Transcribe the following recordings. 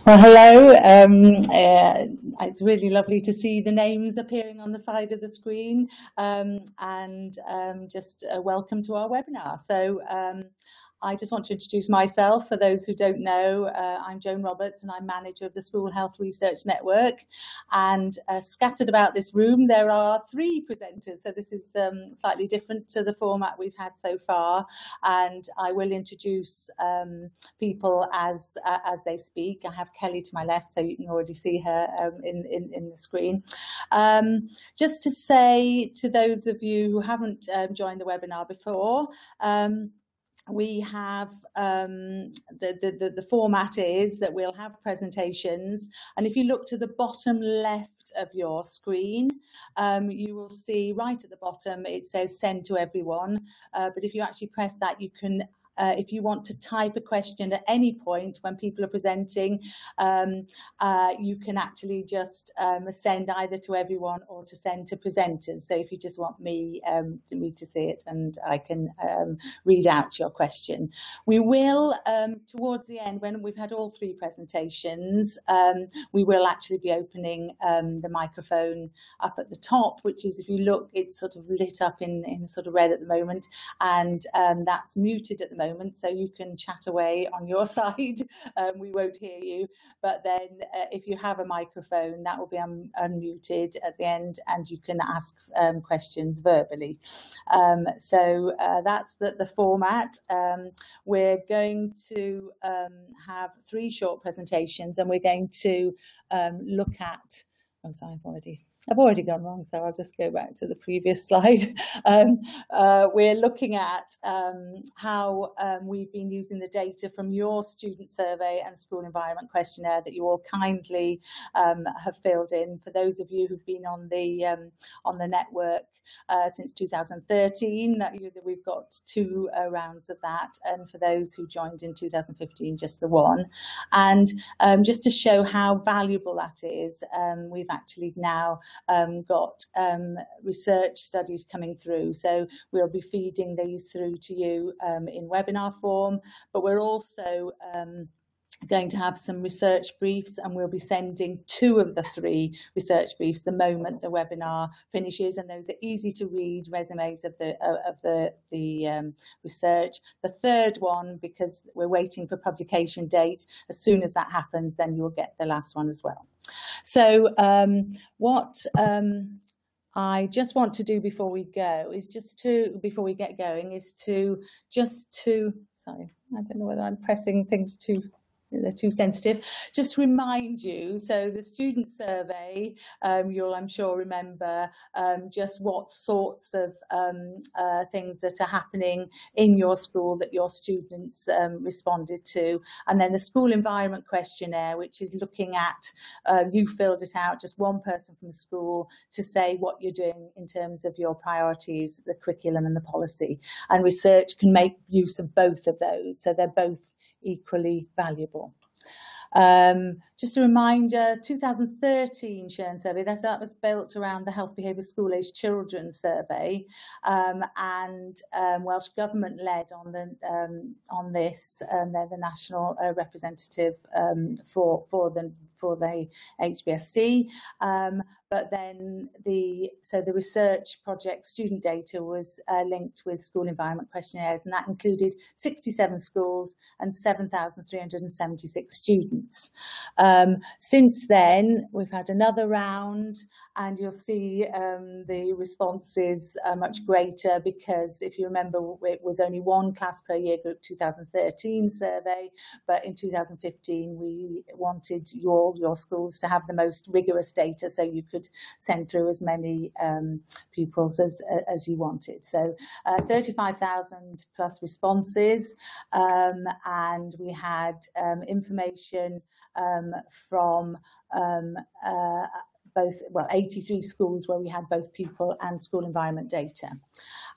Well, hello. It's really lovely to see the names appearing on the side of the screen, and just welcome to our webinar. I just want to introduce myself. For those who don't know, I'm Joan Roberts and I'm manager of the School Health Research Network. And scattered about this room, there are three presenters. So this is slightly different to the format we've had so far. And I will introduce people as they speak. I have Kelly to my left, so you can already see her in the screen. Just to say to those of you who haven't joined the webinar before, we have the format is that we'll have presentations, and if you look to the bottom left of your screen, you will see right at the bottom it says send to everyone, but if you actually press that, you can if you want to type a question at any point when people are presenting, you can actually just send either to everyone or to send to presenters. So if you just want me to see it, and I can read out your question. We will, towards the end, when we've had all three presentations, we will actually be opening the microphone up at the top, which is, if you look, it's sort of lit up in sort of red at the moment, and that's muted at the moment, so you can chat away on your side. We won't hear you, but then if you have a microphone, that will be unmuted at the end, and you can ask questions verbally. So that's the format. We're going to have three short presentations, and we're going to look at, oh, sorry, I've already gone wrong, so I'll just go back to the previous slide. We're looking at how we've been using the data from your student survey and school environment questionnaire that you all kindly have filled in. For those of you who've been on the network since 2013, we've got two rounds of that, and for those who joined in 2015, just the one. And just to show how valuable that is, we've actually now got research studies coming through, so we'll be feeding these through to you in webinar form, but we're also going to have some research briefs, and we'll be sending two of the three research briefs the moment the webinar finishes, and those are easy to read resumes of the research. The third one, because we're waiting for publication date, as soon as that happens, then you'll get the last one as well. So what I just want to do before we go is before we get going, is sorry, I don't know whether I'm pressing things they're too sensitive. Just to remind you, so the student survey, you'll, I'm sure, remember just what sorts of things that are happening in your school that your students responded to. And then the school environment questionnaire, which is looking at, you filled it out, just one person from the school, to say what you're doing in terms of your priorities, the curriculum and the policy. And research can make use of both of those, so they're both equally valuable. Just a reminder, 2013 Shern survey, that was built around the Health Behaviour School Age Children survey, and Welsh Government led on this. They're the national representative for the HBSC, but then the research project student data was linked with school environment questionnaires, and that included 67 schools and 7,376 students. Since then, we've had another round, and you'll see the responses are much greater, because if you remember, it was only one class per year group 2013 survey, but in 2015 we wanted your schools to have the most rigorous data, so you could send through as many pupils as you wanted. So 35,000 plus responses, and we had information from both, 83 schools where we had both pupil and school environment data.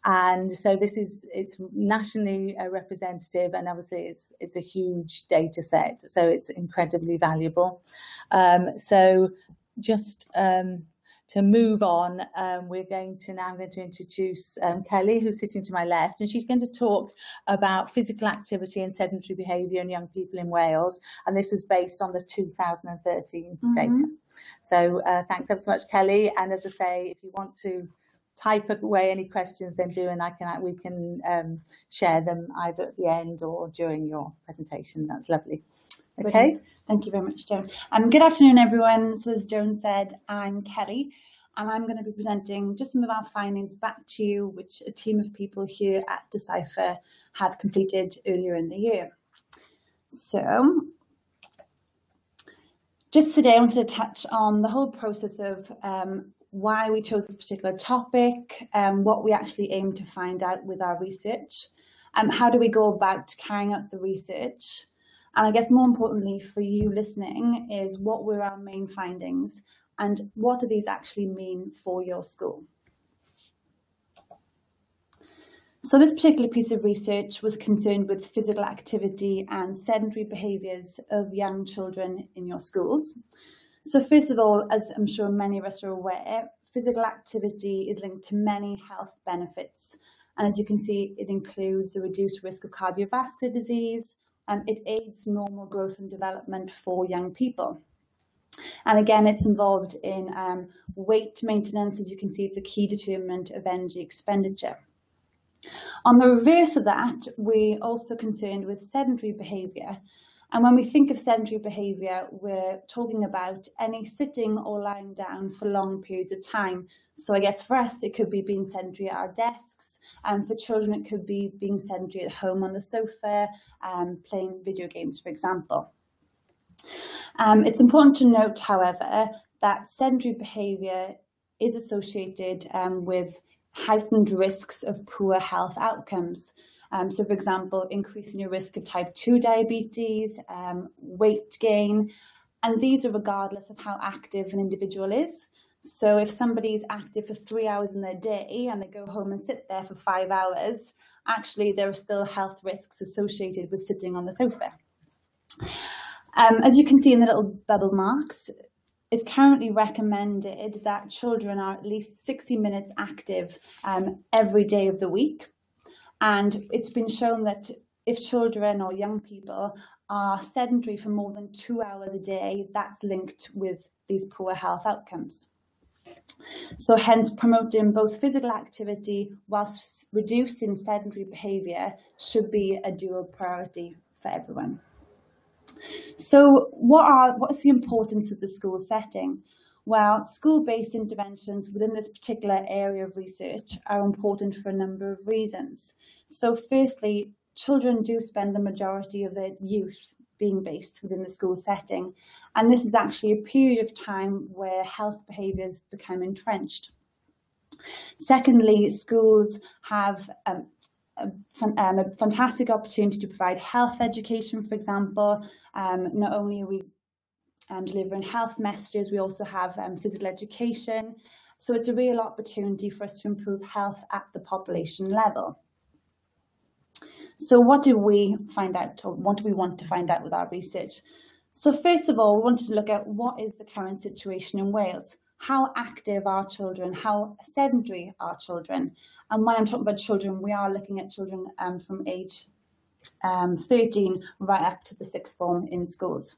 And so it's nationally representative, and obviously it's a huge data set, so it's incredibly valuable. So just to move on, I'm going to introduce Kelly, who's sitting to my left, and she's going to talk about physical activity and sedentary behaviour in young people in Wales, and this was based on the 2013 data. So thanks ever so much, Kelly, and as I say, if you want to type away any questions, then do, and we can share them either at the end or during your presentation. That's lovely. Okay. Brilliant. Thank you very much, Joan. Good afternoon, everyone. So as Joan said, I'm Kelly, and I'm going to be presenting just some of our findings back to you, which a team of people here at Decipher have completed earlier in the year. So just today, I wanted to touch on the whole process of why we chose this particular topic, what we actually aim to find out with our research, how do we go about carrying out the research, and I guess more importantly for you listening is what were our main findings and what do these actually mean for your school. So this particular piece of research was concerned with physical activity and sedentary behaviours of young children in your schools. So first of all, as I'm sure many of us are aware, physical activity is linked to many health benefits. And as you can see, it includes a reduced risk of cardiovascular disease, and it aids normal growth and development for young people. And again, it's involved in weight maintenance. As you can see, it's a key determinant of energy expenditure. On the reverse of that, we're also concerned with sedentary behaviour. And when we think of sedentary behaviour, we're talking about any sitting or lying down for long periods of time. So I guess for us, it could be being sedentary at our desks. And for children, it could be being sedentary at home on the sofa, playing video games, for example. It's important to note, however, that sedentary behaviour is associated with heightened risks of poor health outcomes. So, for example, increasing your risk of type 2 diabetes, weight gain, and these are regardless of how active an individual is. So if somebody is active for 3 hours in their day and they go home and sit there for 5 hours, actually there are still health risks associated with sitting on the sofa. As you can see in the little bubble marks, it's currently recommended that children are at least 60 minutes active every day of the week. And it's been shown that if children or young people are sedentary for more than 2 hours a day, that's linked with these poor health outcomes. So hence promoting both physical activity whilst reducing sedentary behaviour should be a dual priority for everyone. So what is the importance of the school setting? Well, school-based interventions within this particular area of research are important for a number of reasons. So firstly, children do spend the majority of their youth being based within the school setting, and this is actually a period of time where health behaviours become entrenched. Secondly, schools have a fantastic opportunity to provide health education, for example. Not only are we delivering health messages, we also have physical education. So it's a real opportunity for us to improve health at the population level. So what did we find out, or what do we want to find out with our research? So first of all, we wanted to look at what is the current situation in Wales. How active are children? How sedentary are children? And when I'm talking about children, we are looking at children from age 13 right up to the sixth form in schools.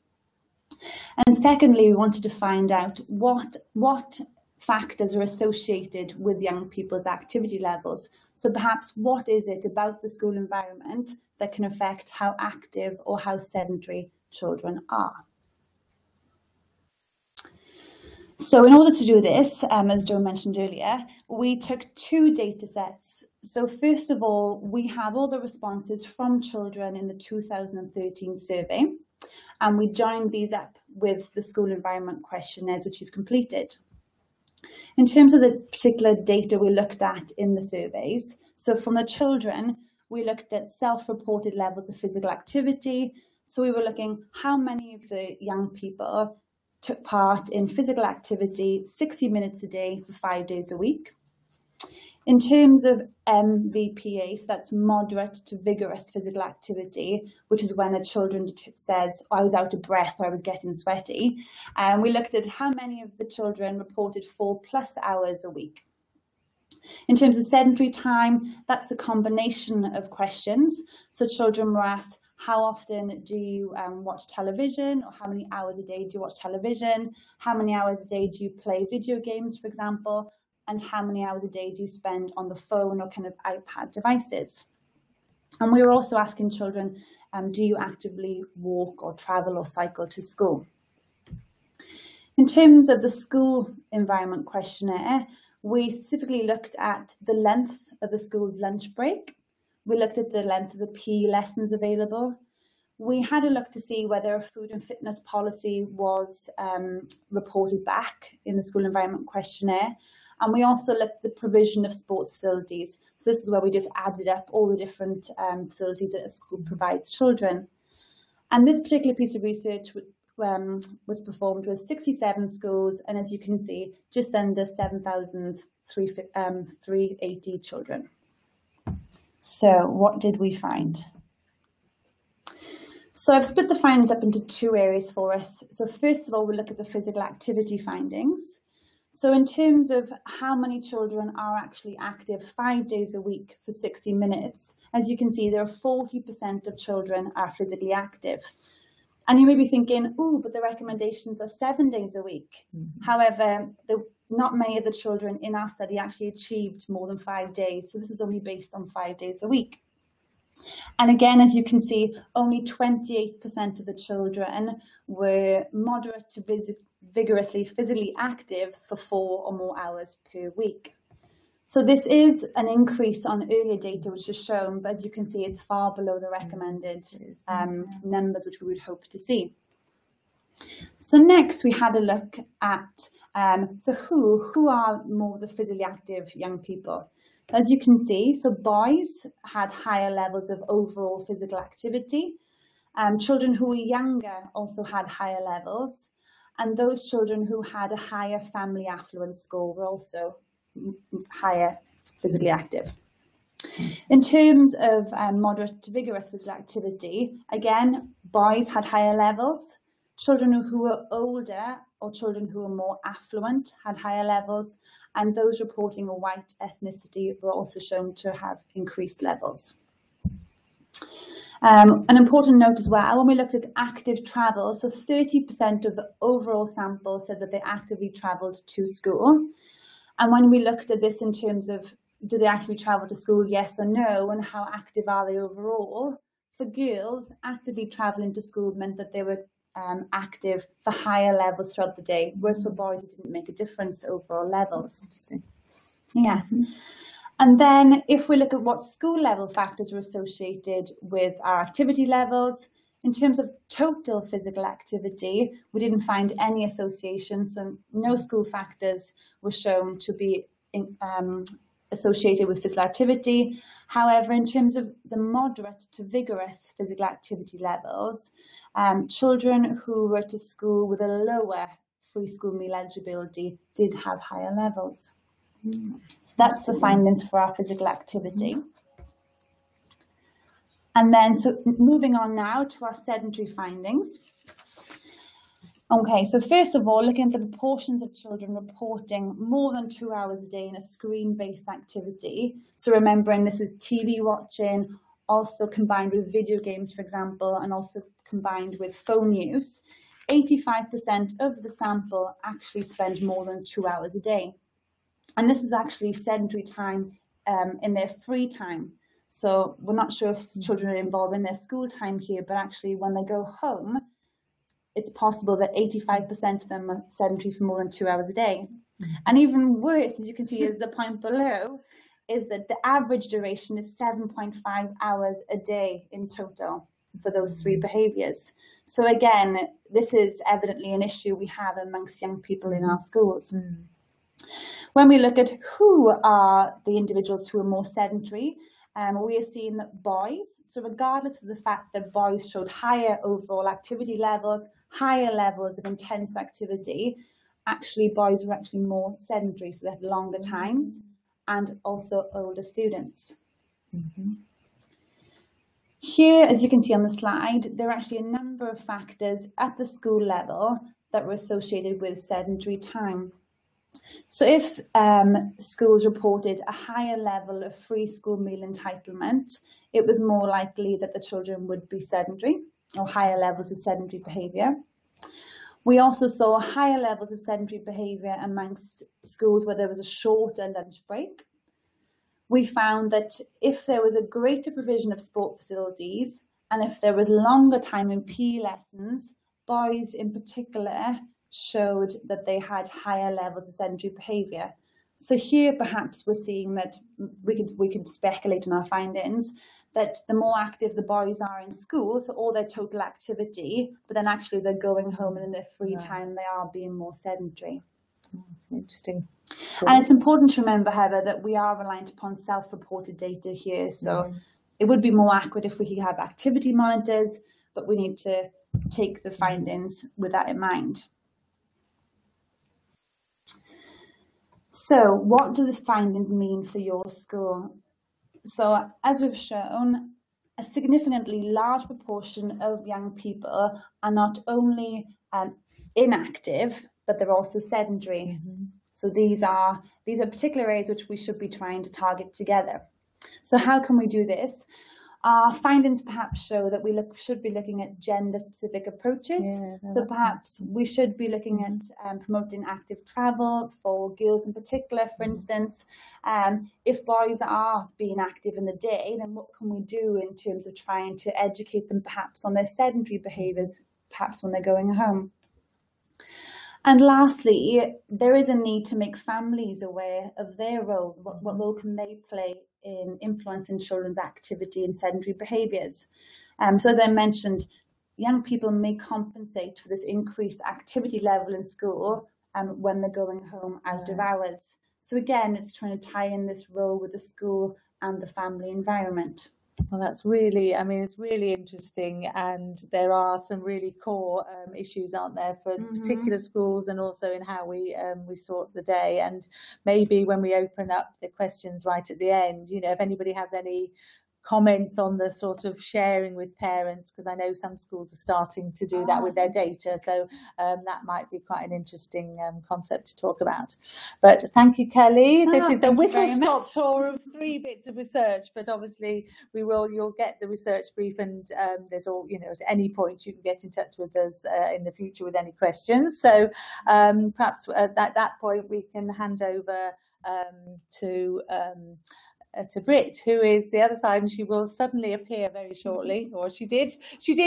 And secondly, we wanted to find out what factors are associated with young people's activity levels. So perhaps what is it about the school environment that can affect how active or how sedentary children are? So in order to do this, as Joe mentioned earlier, we took 2 data sets. So first of all, we have all the responses from children in the 2013 survey, and we joined these up with the school environment questionnaires which you've completed. In terms of the particular data we looked at in the surveys, so from the children, we looked at self-reported levels of physical activity. So we were looking how many of the young people took part in physical activity 60 minutes a day for 5 days a week. In terms of MVPA, so that's moderate to vigorous physical activity, which is when a children says, I was out of breath or I was getting sweaty. And we looked at how many of the children reported 4+ hours a week. In terms of sedentary time, that's a combination of questions. So children were asked, how often do you watch television, or how many hours a day do you watch television? How many hours a day do you play video games, for example? And how many hours a day do you spend on the phone or kind of iPad devices? And we were also asking children, do you actively walk or travel or cycle to school? In terms of the school environment questionnaire, we specifically looked at the length of the school's lunch break. We looked at the length of the PE lessons available. We had a look to see whether a food and fitness policy was reported back in the school environment questionnaire. And we also looked at the provision of sports facilities. So this is where we just added up all the different facilities that a school provides children. And this particular piece of research was performed with 67 schools, and as you can see, just under 7,380 children. So what did we find? So I've split the findings up into 2 areas for us. So first of all, we'll look at the physical activity findings. So in terms of how many children are actually active 5 days a week for 60 minutes, as you can see, there are 40% of children are physically active. And you may be thinking, oh, but the recommendations are 7 days a week. Mm-hmm. However, not many of the children in our study actually achieved more than 5 days. So this is only based on 5 days a week. And again, as you can see, only 28% of the children were moderate to vigorously physically active for 4 or more hours per week. So this is an increase on earlier data, which is shown, but as you can see, it's far below the recommended numbers, which we would hope to see. So next we had a look at, who are more the physically active young people? As you can see, so boys had higher levels of overall physical activity. Children who were younger also had higher levels. And those children who had a higher family affluence score were also higher physically active. In terms of moderate to vigorous physical activity, again, boys had higher levels. Children who were older or children who were more affluent had higher levels, and those reporting a white ethnicity were also shown to have increased levels. An important note as well, when we looked at active travel, so 30% of the overall sample said that they actively travelled to school. And when we looked at this in terms of, do they actually travel to school, yes or no, and how active are they overall? For girls, actively travelling to school meant that they were active for higher levels throughout the day, whereas for boys it didn't make a difference to overall levels. Interesting. Yes. Mm-hmm. And then if we look at what school level factors were associated with our activity levels, in terms of total physical activity, we didn't find any association, so no school factors were shown to be associated with physical activity. However, in terms of the moderate to vigorous physical activity levels, children who were to school with a lower free school meal eligibility did have higher levels. So that's the findings for our physical activity. And then, so moving on now to our sedentary findings. Okay, so first of all, looking at the proportions of children reporting more than 2 hours a day in a screen-based activity. So remembering this is TV watching, also combined with video games, for example, and also combined with phone use. 85% of the sample actually spend more than 2 hours a day. And this is actually sedentary time in their free time. So we're not sure if children are involved in their school time here, but actually when they go home, it's possible that 85% of them are sedentary for more than 2 hours a day. And even worse, as you can see as the point below, is that the average duration is 7.5 hours a day in total for those 3 behaviours. So again, this is evidently an issue we have amongst young people in our schools. When we look at who are the individuals who are more sedentary, we are seeing that boys, so regardless of the fact that boys showed higher overall activity levels, higher levels of intense activity, actually boys were actually more sedentary, so they had longer times. and also older students. Mm-hmm. Here, as you can see on the slide, there are actually a number of factors at the school level that were associated with sedentary time. So if schools reported a higher level of free school meal entitlement, it was more likely that the children would be sedentary or higher levels of sedentary behaviour. We also saw higher levels of sedentary behaviour amongst schools where there was a shorter lunch break. We found that if there was a greater provision of sport facilities and if there was longer time in PE lessons, boys in particular showed that they had higher levels of sedentary behaviour. So here perhaps we're seeing that we could speculate on our findings that the more active the boys are in school, so all their total activity, but then actually they're going home and in their free time they are being more sedentary. That's interesting. And it's important to remember, Heather, that we are reliant upon self-reported data here. So it would be more accurate if we could have activity monitors, but we need to take the findings with that in mind. So what do the findings mean for your school? So as we've shown, a significantly large proportion of young people are not only inactive, but they're also sedentary. Mm-hmm. So these are particular areas which we should be trying to target together. So how can we do this? Our findings perhaps show that we should be looking at gender-specific approaches. So perhaps we should be looking at promoting active travel for girls in particular, for instance. If boys are being active in the day, then what can we do in terms of trying to educate them perhaps on their sedentary behaviours, perhaps when they're going home? And lastly, there is a need to make families aware of their role. What role can they play in influencing children's activity and sedentary behaviours? So as I mentioned, young people may compensate for this increased activity level in school when they're going home out of hours. So again, it's trying to tie in this role with the school and the family environment. Well, that's really, it's really interesting, and there are some really core issues, aren't there, for particular schools, and also in how we sort the day. And maybe when we open up the questions right at the end, if anybody has any comments on the sort of sharing with parents, because I know some schools are starting to do that with their data, so that might be quite an interesting concept to talk about. But thank you, Kelly. This is a whistle-stop tour of 3 bits of research, but obviously you'll get the research brief, and there's all, at any point you can get in touch with us in the future with any questions. So perhaps at that point we can hand over to Brit, who is the other side, and she will suddenly appear very shortly, or she did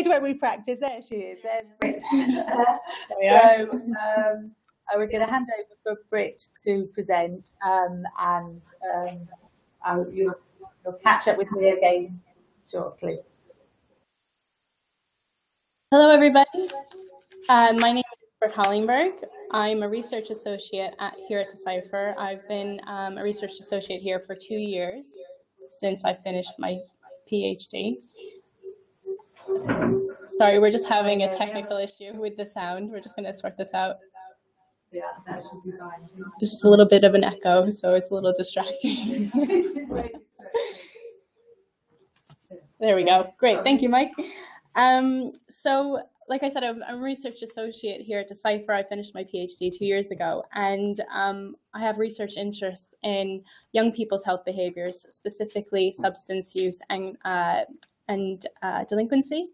when we practiced. There she is. There's Brit. We're going to hand over for Brit to present, and you'll catch up with me again shortly. Hello, everybody. My name is Brit Hollingberg. I'm a research associate here at Decipher. I've been a research associate here for 2 years since I finished my PhD. Sorry, we're just having a technical issue with the sound. We're just going to sort this out. Yeah, that should be fine. Just a little bit of an echo, so it's a little distracting. There we go. Great. Thank you, Mike. So, like I said, I'm a research associate here at Decipher. I finished my PhD 2 years ago, and I have research interests in young people's health behaviors, specifically substance use and delinquency.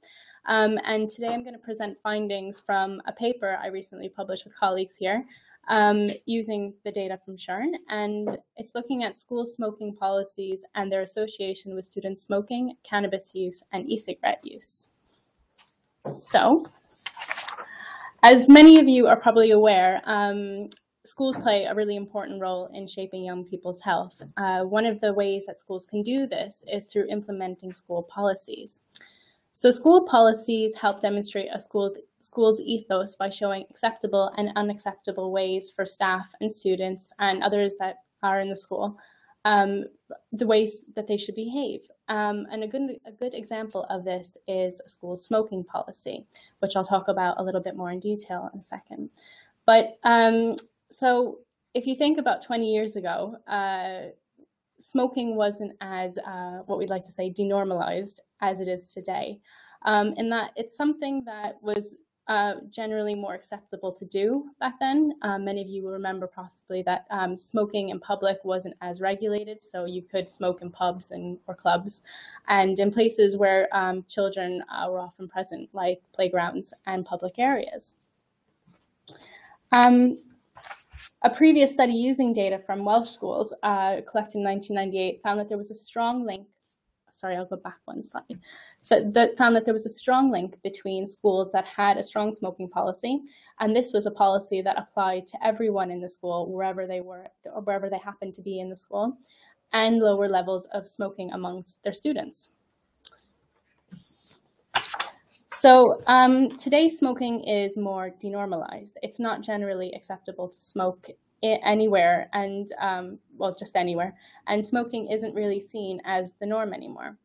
And today I'm going to present findings from a paper I recently published with colleagues here using the data from SHRN, and it's looking at school smoking policies and their association with student smoking, cannabis use, and e-cigarette use. So, as many of you are probably aware, schools play a really important role in shaping young people's health. One of the ways that schools can do this is through implementing school policies. So school policies help demonstrate a school's ethos by showing acceptable and unacceptable ways for staff and students and others that are in the school, the ways that they should behave. And a good example of this is a school smoking policy, which I'll talk about a little bit more in detail in a second. But so if you think about 20 years ago, smoking wasn't as, what we'd like to say, denormalized as it is today. In that it's something that was generally more acceptable to do back then. Many of you will remember possibly that smoking in public wasn't as regulated, so you could smoke in pubs or clubs, and in places where children were often present, like playgrounds and public areas. A previous study using data from Welsh schools collected in 1998 found that there was a strong link. Sorry, I'll go back one slide. So that found that there was a strong link between schools that had a strong smoking policy, and this was a policy that applied to everyone in the school, wherever they were, or wherever they happened to be in the school, and lower levels of smoking amongst their students. So today smoking is more denormalized. It's not generally acceptable to smoke anywhere, and well, just anywhere, and smoking isn't really seen as the norm anymore.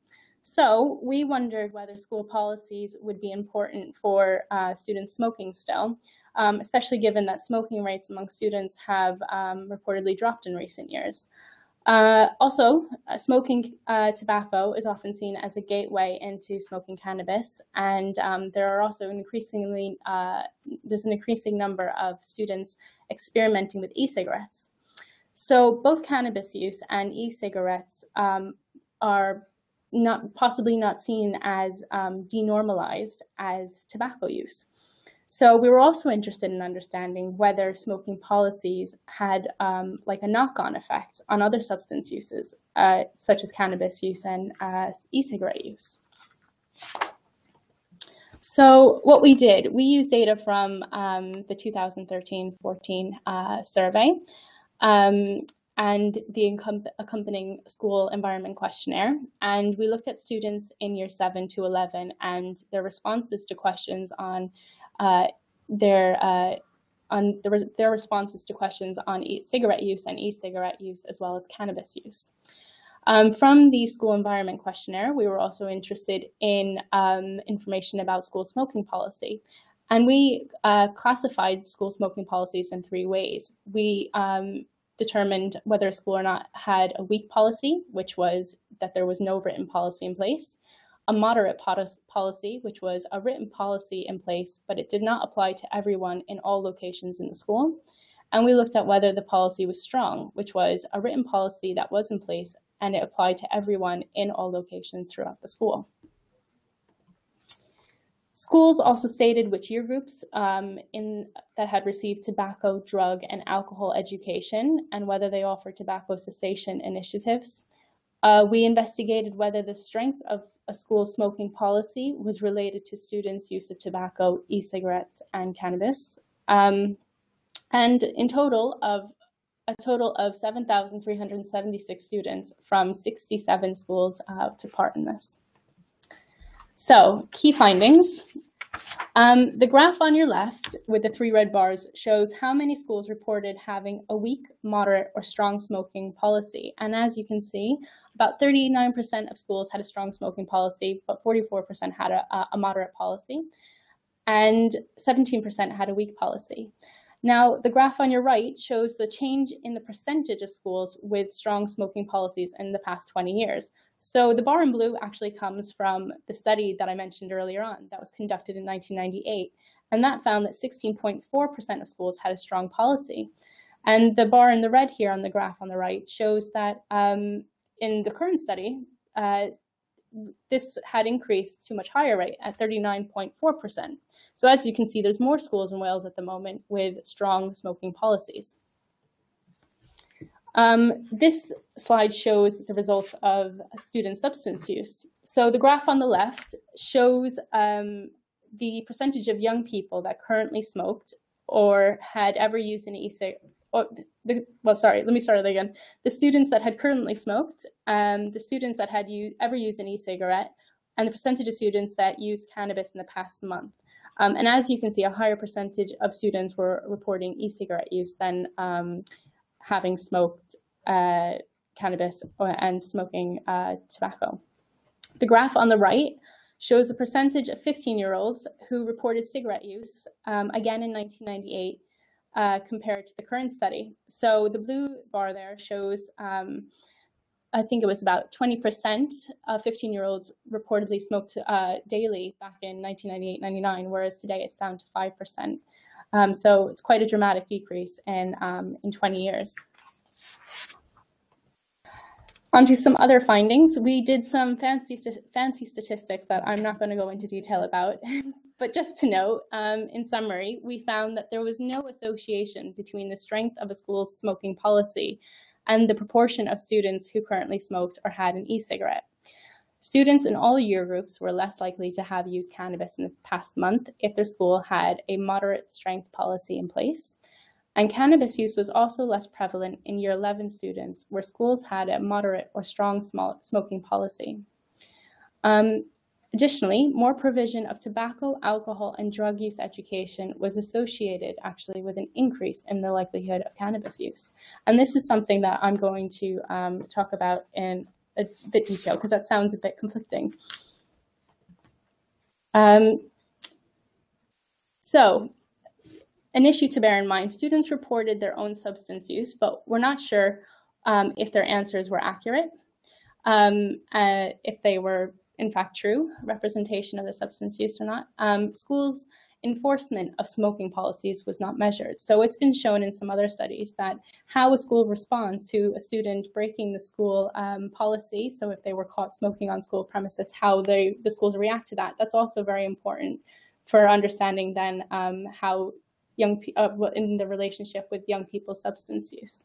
So we wondered whether school policies would be important for students smoking still, especially given that smoking rates among students have reportedly dropped in recent years. Also, smoking tobacco is often seen as a gateway into smoking cannabis, and there are also there's an increasing number of students experimenting with e-cigarettes. So both cannabis use and e-cigarettes are possibly not seen as denormalized as tobacco use. So we were also interested in understanding whether smoking policies had like a knock-on effect on other substance uses, such as cannabis use and e-cigarette use. So what we did, we used data from the 2013-14 survey and the accompanying school environment questionnaire. And we looked at students in year 7 to 11 and their responses to questions on their responses to questions on cigarette use and e-cigarette use, as well as cannabis use. From the school environment questionnaire, we were also interested in information about school smoking policy. And we classified school smoking policies in 3 ways. We determined whether a school or not had a weak policy, which was that there was no written policy in place, a moderate policy, which was a written policy in place, but it did not apply to everyone in all locations in the school. And we looked at whether the policy was strong, which was a written policy that was in place and it applied to everyone in all locations throughout the school. Schools also stated which year groups that had received tobacco, drug, and alcohol education and whether they offered tobacco cessation initiatives. We investigated whether the strength of a school smoking policy was related to students' use of tobacco, e-cigarettes, and cannabis. And in total of 7,376 students from 67 schools took part in this. So, key findings. The graph on your left with the 3 red bars shows how many schools reported having a weak, moderate, or strong smoking policy. And as you can see, about 39% of schools had a strong smoking policy, but 44% had a moderate policy, and 17% had a weak policy. Now, the graph on your right shows the change in the percentage of schools with strong smoking policies in the past 20 years. So the bar in blue actually comes from the study that I mentioned earlier on that was conducted in 1998. And that found that 16.4% of schools had a strong policy. And the bar in the red here on the graph on the right shows that in the current study, this had increased to a much higher rate at 39.4%. So as you can see, there's more schools in Wales at the moment with strong smoking policies. This slide shows the results of student substance use. So the graph on the left shows the percentage of young people that currently smoked or had ever used an e-cigarette. Well, sorry, let me start again. The students that had currently smoked, the students that had ever used an e-cigarette, and the percentage of students that used cannabis in the past month. And as you can see, a higher percentage of students were reporting e-cigarette use than having smoked cannabis and smoking tobacco. The graph on the right shows the percentage of 15-year-olds who reported cigarette use, again in 1998, compared to the current study. So the blue bar there shows I think it was about 20% of 15-year-olds reportedly smoked daily back in 1998-99, whereas today it's down to 5%. So it's quite a dramatic decrease in 20 years. On to some other findings. We did some fancy statistics that I'm not going to go into detail about, but just to note, in summary, we found that there was no association between the strength of a school's smoking policy and the proportion of students who currently smoked or had an e-cigarette. Students in all year groups were less likely to have used cannabis in the past month if their school had a moderate strength policy in place. And cannabis use was also less prevalent in year 11 students, where schools had a moderate or strong smoking policy. Additionally, more provision of tobacco, alcohol, and drug use education was associated actually with an increase in the likelihood of cannabis use. And this is something that I'm going to talk about in a bit detail, because that sounds a bit conflicting. So, an issue to bear in mind, students reported their own substance use, but we're not sure if their answers were accurate, if they were in fact true representation of the substance use or not. Schools' enforcement of smoking policies was not measured. So it's been shown in some other studies that how a school responds to a student breaking the school policy, so if they were caught smoking on school premises, how the schools react to that, that's also very important for understanding then how in the relationship with young people's substance use.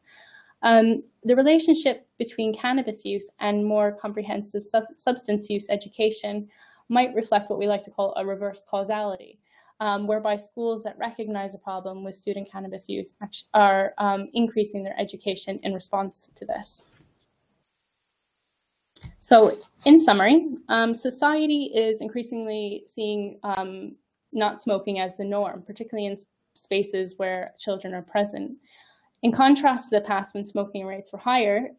The relationship between cannabis use and more comprehensive substance use education might reflect what we like to call a reverse causality, whereby schools that recognize a problem with student cannabis use are increasing their education in response to this. So in summary, society is increasingly seeing not smoking as the norm, particularly in spaces where children are present. In contrast to the past when smoking rates were higher,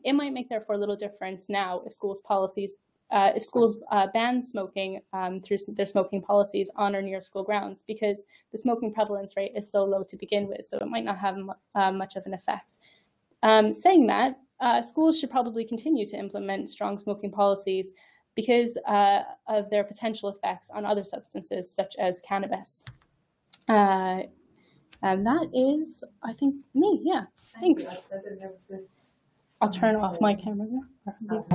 it might make therefore little difference now if schools ban smoking through their smoking policies on or near school grounds, because the smoking prevalence rate is so low to begin with, so it might not have much of an effect. Saying that, schools should probably continue to implement strong smoking policies because of their potential effects on other substances such as cannabis. And that is, I think, me. Yeah, thanks. I'll turn off my camera. Hello,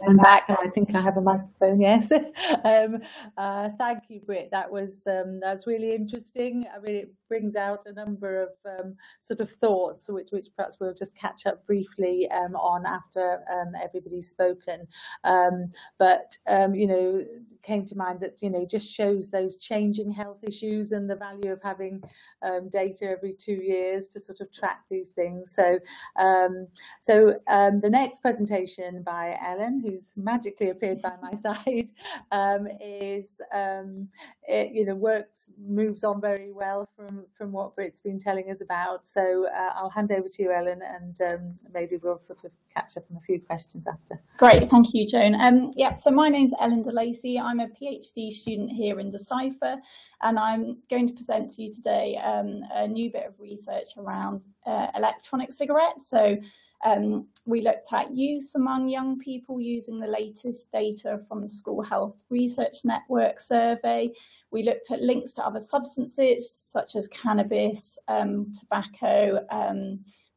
I'm back. I think I have a microphone. Yes. Thank you, Britt. That's really interesting. I mean, it brings out a number of sort of thoughts, which perhaps we'll just catch up briefly on after everybody's spoken. But you know, came to mind that just shows those changing health issues and the value of having data every 2 years to sort of track these things. So the next presentation by Ellen, who's magically appeared by my side, moves on very well from what Britt's been telling us about. So I'll hand over to you, Ellen, and maybe we'll sort of catch up on a few questions after. Great, thank you, Joan. So my name's Ellen De Lacy. I'm a PhD student here in Decipher, and I'm going to present to you today a new bit of research around electronic cigarettes. So we looked at use among young people using the latest data from the School Health Research Network survey. We looked at links to other substances such as cannabis, tobacco,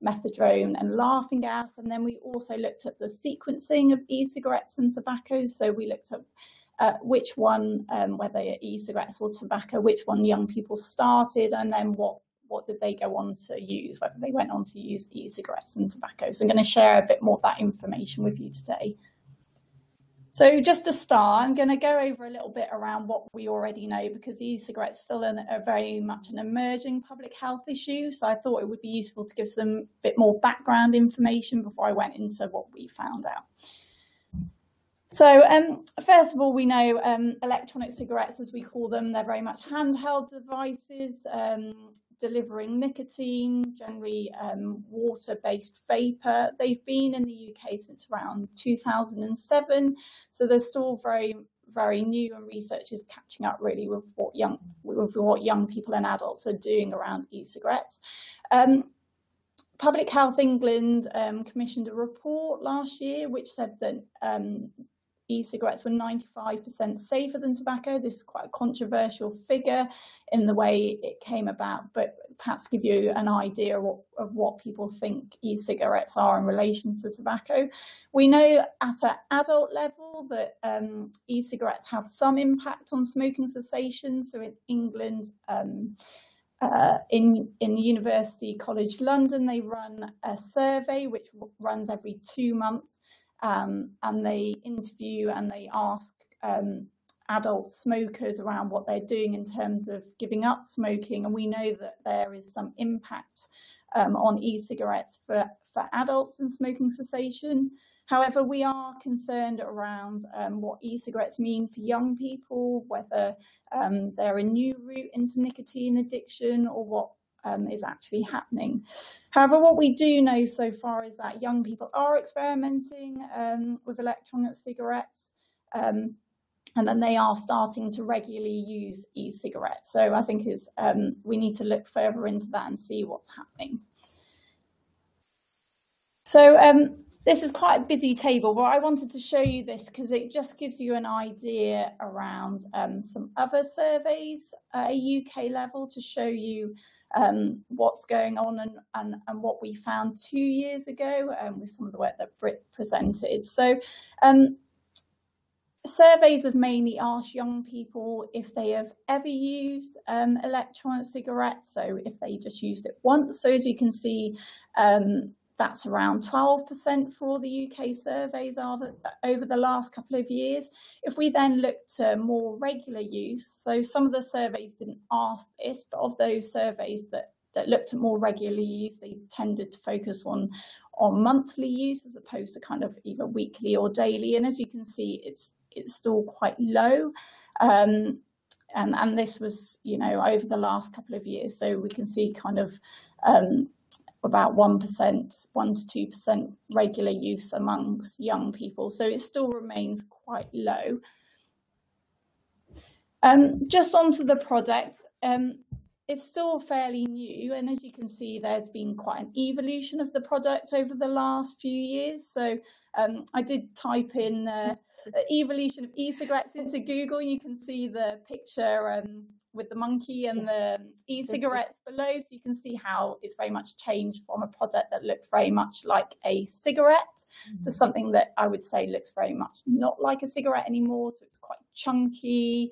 methadone and laughing gas. And then we also looked at the sequencing of e-cigarettes and tobacco. So we looked at which one, whether e-cigarettes or tobacco, which one young people started, and then what did they go on to use, whether they went on to use e-cigarettes and tobacco. So I'm going to share a bit more of that information with you today. So just to start, I'm going to go over a little bit around what we already know, because e-cigarettes still are very much an emerging public health issue. So I thought it would be useful to give some bit more background information before I went into what we found out. So first of all, we know electronic cigarettes, as we call them, they're very much handheld devices, delivering nicotine, generally water-based vapor. They've been in the UK since around 2007, so they're still very, very new, and research is catching up really with what young people and adults are doing around e-cigarettes. Public Health England commissioned a report last year which said that e-cigarettes were 95% safer than tobacco. This is quite a controversial figure in the way it came about, but perhaps give you an idea of what people think e-cigarettes are in relation to tobacco. We know at an adult level that e-cigarettes have some impact on smoking cessation. So in England, in the University College London, they run a survey which runs every 2 months. And they interview and they ask adult smokers around what they're doing in terms of giving up smoking. And we know that there is some impact on e-cigarettes for adults in smoking cessation. However, we are concerned around what e-cigarettes mean for young people, whether they're a new route into nicotine addiction or what is actually happening. However, what we do know so far is that young people are experimenting with electronic cigarettes, and then they are starting to regularly use e-cigarettes. So I think we need to look further into that and see what's happening. So this is quite a busy table, but I wanted to show you this because it just gives you an idea around some other surveys at a UK level to show you what's going on and what we found 2 years ago with some of the work that Britt presented. So surveys have mainly asked young people if they have ever used electronic cigarettes, so if they just used it once. So as you can see, that's around 12% for all the UK surveys over the last couple of years. If we then look to more regular use, so some of the surveys didn't ask this, but of those surveys that looked at more regular use, they tended to focus on monthly use as opposed to kind of either weekly or daily. And as you can see, it's still quite low. And this was, over the last couple of years. So we can see kind of about 1%, 1 to 2% regular use amongst young people. So it still remains quite low. Just onto the product, it's still fairly new. And as you can see, there's been quite an evolution of the product over the last few years. So I did type in the evolution of e-cigarettes into Google. You can see the picture with the monkey and the e-cigarettes below, so you can see how it's very much changed from a product that looked very much like a cigarette to something that I would say looks very much not like a cigarette anymore. So it's quite chunky.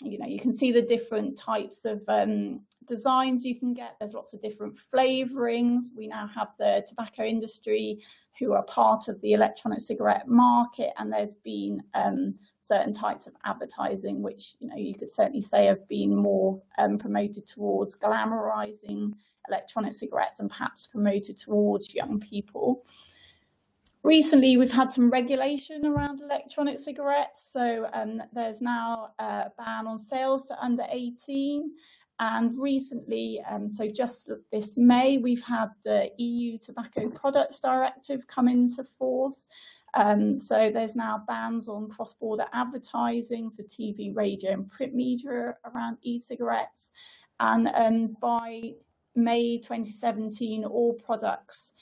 You can see the different types of designs you can get. There's lots of different flavorings. We now have the tobacco industry who are part of the electronic cigarette market, and there's been certain types of advertising which you could certainly say have been more promoted towards glamorizing electronic cigarettes and perhaps promoted towards young people. Recently, we've had some regulation around electronic cigarettes. So there's now a ban on sales to under 18. And recently, so just this May, we've had the EU Tobacco Products Directive come into force. So there's now bans on cross-border advertising for TV, radio and print media around e-cigarettes. And by May 2017, all products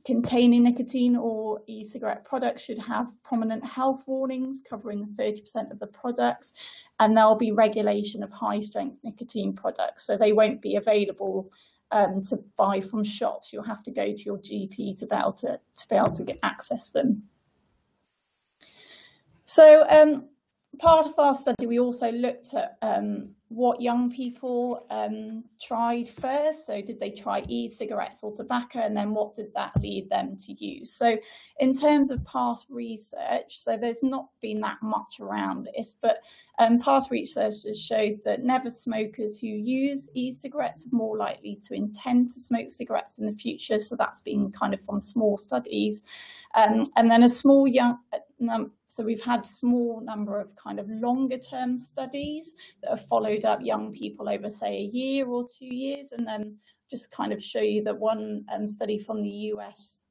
containing nicotine or e-cigarette products should have prominent health warnings covering 30% of the products, and there'll be regulation of high-strength nicotine products. So they won't be available to buy from shops. You'll have to go to your GP to be able to access them. So part of our study, we also looked at what young people tried first. So did they try e-cigarettes or tobacco, and then what did that lead them to use? So in terms of past research, so there's not been that much around this, but past research has showed that never smokers who use e-cigarettes are more likely to intend to smoke cigarettes in the future. So that's been kind of from small studies. And then so we've had a small number of kind of longer term studies that have followed up young people over, say, a year or 2 years. And then just kind of show you that one study from the US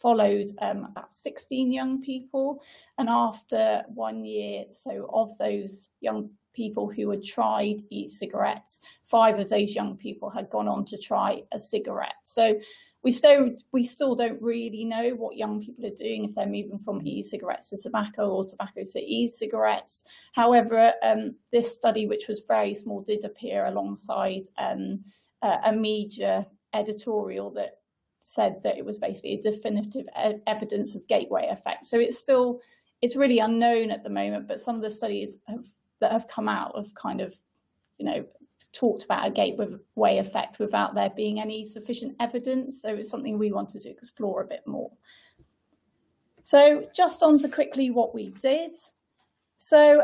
followed about 16 young people. And after 1 year, so of those young people who had tried e-cigarettes, 5 of those young people had gone on to try a cigarette. So we still don't really know what young people are doing if they're moving from e-cigarettes to tobacco or tobacco to e-cigarettes. However, this study, which was very small, did appear alongside a media editorial that said that it was basically a definitive evidence of gateway effect. So it's really unknown at the moment, but some of the studies that have come out have kind of, talked about a gateway effect without there being any sufficient evidence. So it's something we wanted to explore a bit more. So just on to quickly what we did. So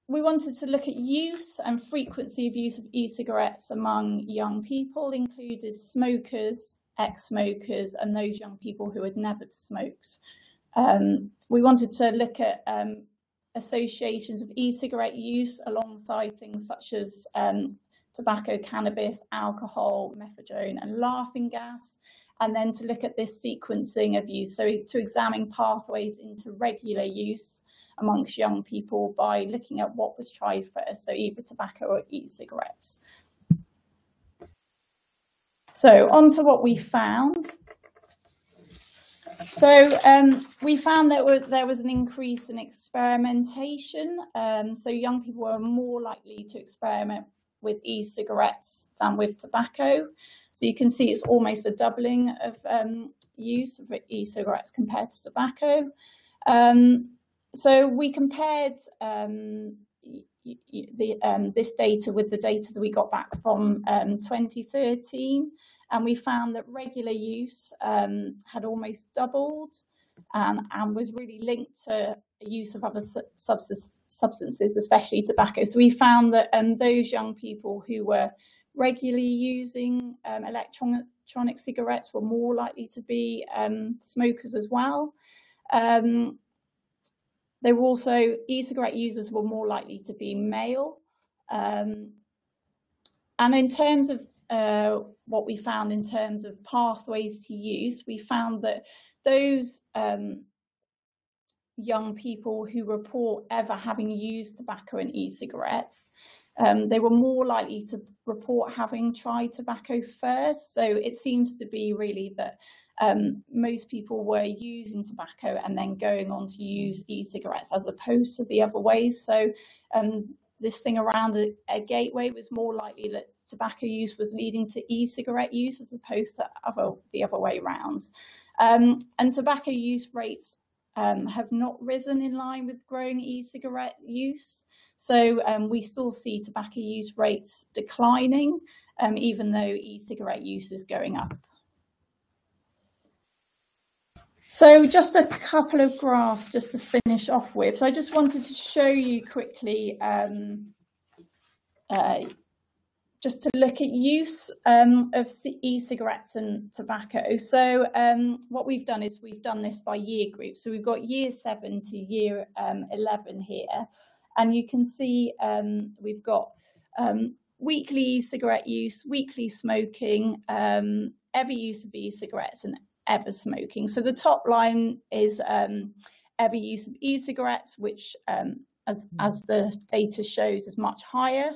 we wanted to look at use and frequency of use of e-cigarettes among young people, included smokers, ex-smokers, and those young people who had never smoked. We wanted to look at associations of e-cigarette use alongside things such as tobacco, cannabis, alcohol, methadone, and laughing gas, and then to look at this sequencing of use, so to examine pathways into regular use amongst young people by looking at what was tried first, so either tobacco or e-cigarettes. So on to what we found. So we found that there was an increase in experimentation. So young people were more likely to experiment with e-cigarettes than with tobacco. So you can see it's almost a doubling of use of e-cigarettes compared to tobacco. So we compared this data with the data that we got back from 2013, and we found that regular use had almost doubled and was really linked to use of other substances, especially tobacco. So we found that those young people who were regularly using electronic cigarettes were more likely to be smokers as well. They were also, e-cigarette users were more likely to be male. And in terms of what we found in terms of pathways to use, we found that those young people who report ever having used tobacco and e-cigarettes, they were more likely to report having tried tobacco first. So it seems to be really that most people were using tobacco and then going on to use e-cigarettes as opposed to the other ways. So this thing around a gateway was more likely that tobacco use was leading to e-cigarette use as opposed to the other way around. And tobacco use rates have not risen in line with growing e-cigarette use. So we still see tobacco use rates declining, even though e-cigarette use is going up. So just a couple of graphs just to finish off with. So I just wanted to show you quickly, just to look at use of e-cigarettes and tobacco. So what we've done is we've done this by year group. So we've got year 7 to year 11 here. And you can see we've got weekly e-cigarette use, weekly smoking, every use of e-cigarettes, and ever smoking. So the top line is ever use of e-cigarettes, which as the data shows is much higher.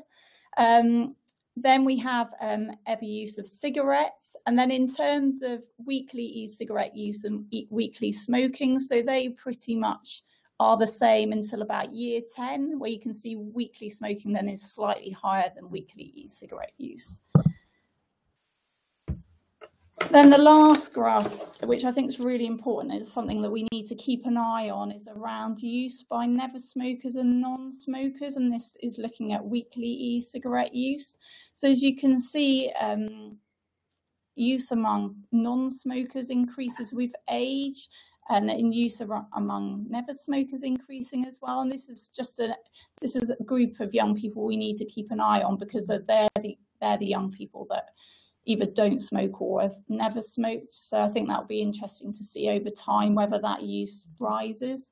Then we have ever use of cigarettes, and then in terms of weekly e-cigarette use and weekly smoking, so they pretty much are the same until about year 10, where you can see weekly smoking then is slightly higher than weekly e-cigarette use. Then the last graph, which I think is really important, is something that we need to keep an eye on, is around use by never smokers and non-smokers, and this is looking at weekly e-cigarette use. So as you can see, use among non-smokers increases with age, and in use among never smokers increasing as well. And this is just a group of young people we need to keep an eye on, because they're the young people that either don't smoke or have never smoked. So I think that'll be interesting to see over time whether that use rises.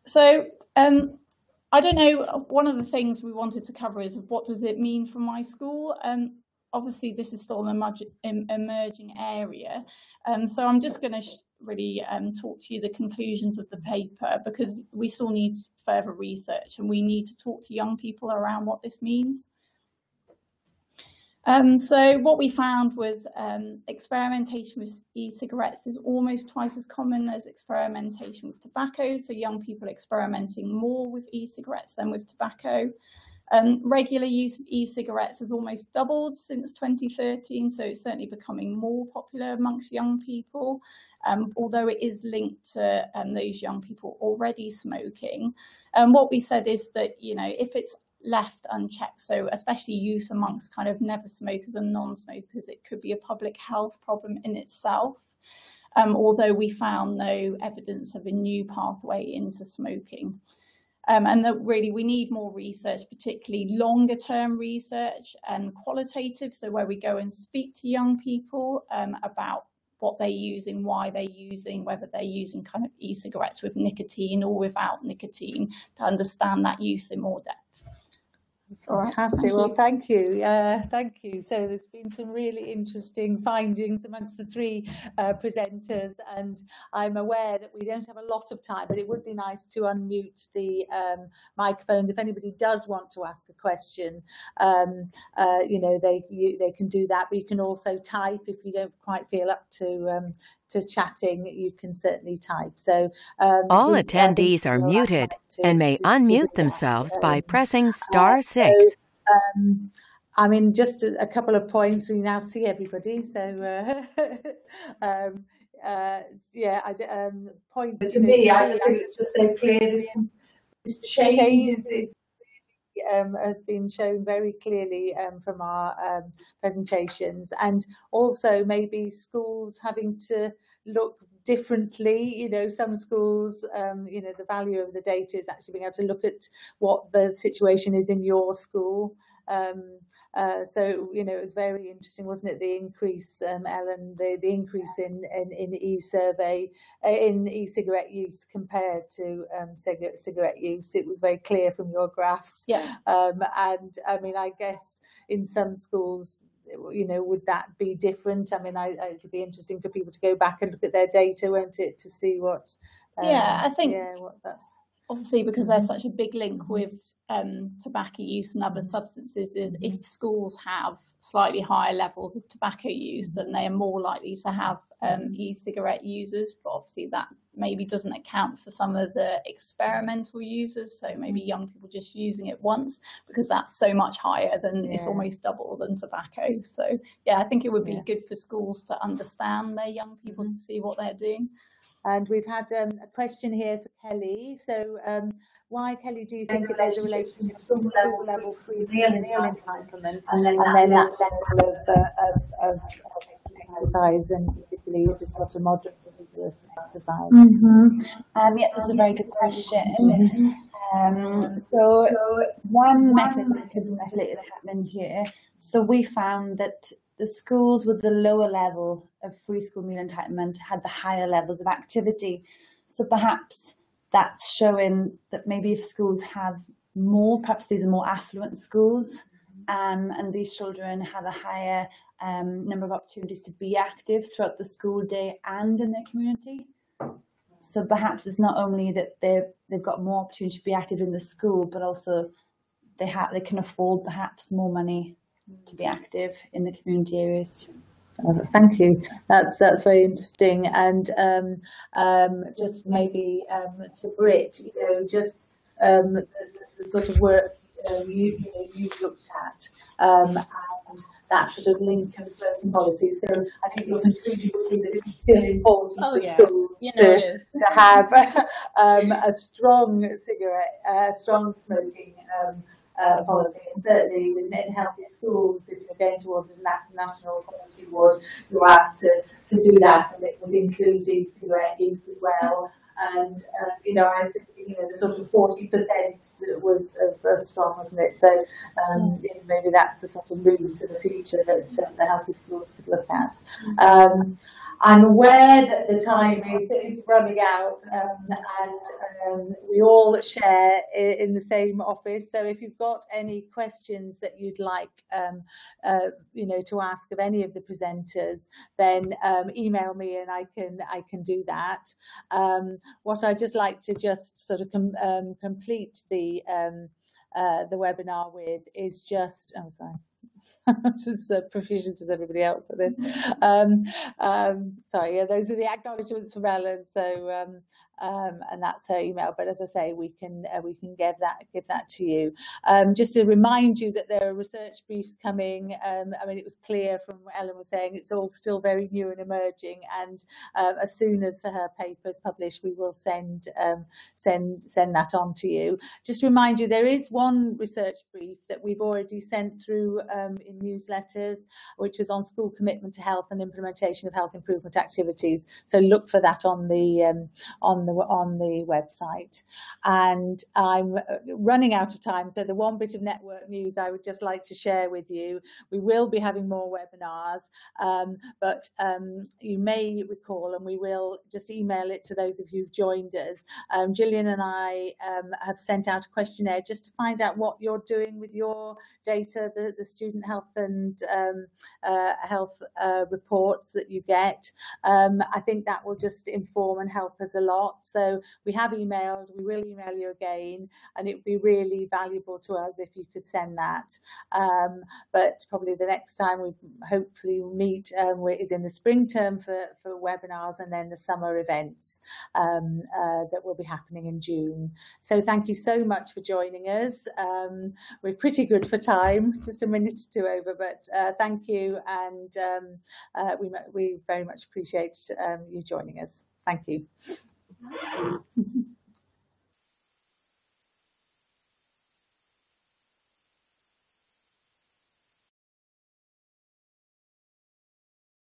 So I don't know, one of the things we wanted to cover is what does it mean for my school? Obviously this is still an emerging area. So I'm just going to really talk to you the conclusions of the paper, because we still need further research and we need to talk to young people around what this means. So what we found was experimentation with e-cigarettes is almost twice as common as experimentation with tobacco. So young people are experimenting more with e-cigarettes than with tobacco. Regular use of e-cigarettes has almost doubled since 2013, so it's certainly becoming more popular amongst young people, although it is linked to those young people already smoking. What we said is that, you know, if it's left unchecked, so especially use amongst kind of never smokers and non-smokers, it could be a public health problem in itself, although we found no evidence of a new pathway into smoking. And that really we need more research, particularly longer term research and qualitative, so where we go and speak to young people about what they're using, why they're using, whether they're using kind of e-cigarettes with nicotine or without nicotine, to understand that use in more depth. Fantastic. Well, thank you. Thank you. So there's been some really interesting findings amongst the three presenters, and I'm aware that we don't have a lot of time, but it would be nice to unmute the microphone if anybody does want to ask a question. You know, they can do that, but you can also type if you don't quite feel up to chatting. You can certainly type. So all attendees are muted and may unmute themselves by pressing *6. I mean, just a couple of points. We now see everybody, so yeah. Point to me, I just think it's just so clear. This change has been shown very clearly from our presentations, and also maybe schools having to look differently. You know, some schools, you know, the value of the data is actually being able to look at what the situation is in your school. So, you know, it was very interesting, wasn't it? The increase, Ellen, the increase in e-survey, in e-cigarette use compared to cigarette use. It was very clear from your graphs. Yeah. And I mean, I guess in some schools, you know, would that be different? I mean, it'd be interesting for people to go back and look at their data, won't it, to see what. Yeah, I think. Yeah, what that's. Obviously, because there's such a big link with tobacco use and other substances, is if schools have slightly higher levels of tobacco use, then they are more likely to have e-cigarette users. But obviously that maybe doesn't account for some of the experimental users. So maybe young people just using it once, because that's so much higher than it's almost double than tobacco. So yeah, I think it would be good for schools to understand their young people, to see what they're doing. And we've had a question here for Kelly. So why, Kelly, do you think that there's a relationship between school level free meal entitlement and then that level of exercise, and particularly sort of moderate to vigorous exercise? Yeah, that's a very good question. So one mechanism that could speculate is happening here. So we found that the schools with the lower level of free school meal entitlement had the higher levels of activity. So perhaps that's showing that maybe if schools have more, perhaps these are more affluent schools, and these children have a higher number of opportunities to be active throughout the school day and in their community. So perhaps it's not only that they've got more opportunity to be active in the school, but also they can afford perhaps more money to be active in the community areas. Thank you. That's very interesting. And just maybe to Britt, you know, just the sort of work you looked at, and that sort of link of smoking policy. So I think your conclusion would be that it's still important for schools to have a strong strong smoking policy, and certainly in healthy schools, if you're going towards the national policy award, you're asked to do that, and it would include e-cigarette use as well. and you know, I said, you know, the sort of 40% that was of strong, wasn't it? So you know, maybe that's the sort of move to the future that the Healthy Schools could look at. I'm aware that the time is running out, and we all share in the same office. So if you've got any questions that you'd like, you know, to ask of any of the presenters, then email me and I can do that. What I'd just like to just sort of complete the webinar with is just, oh sorry. Just proficient as everybody else at this. Sorry, yeah, those are the acknowledgements from Ellen. So and that's her email. But as I say, we can give that to you. Just to remind you that there are research briefs coming. I mean, it was clear from what Ellen was saying, it's all still very new and emerging. And as soon as her paper is published, we will send that on to you. Just to remind you, there is one research brief that we've already sent through in newsletters, which was on school commitment to health and implementation of health improvement activities. So look for that on the website. And I'm running out of time, so the one bit of network news I would just like to share with you, we will be having more webinars, but you may recall, and we will just email it to those of you who've joined us. Gillian and I have sent out a questionnaire just to find out what you're doing with your data, the student health and health reports that you get. I think that will just inform and help us a lot. So we have emailed, we will email you again, and it would be really valuable to us if you could send that. But probably the next time we hopefully will meet is in the spring term for webinars, and then the summer events that will be happening in June. So thank you so much for joining us. We're pretty good for time, just a minute or two over, but thank you, and we very much appreciate you joining us. Thank you.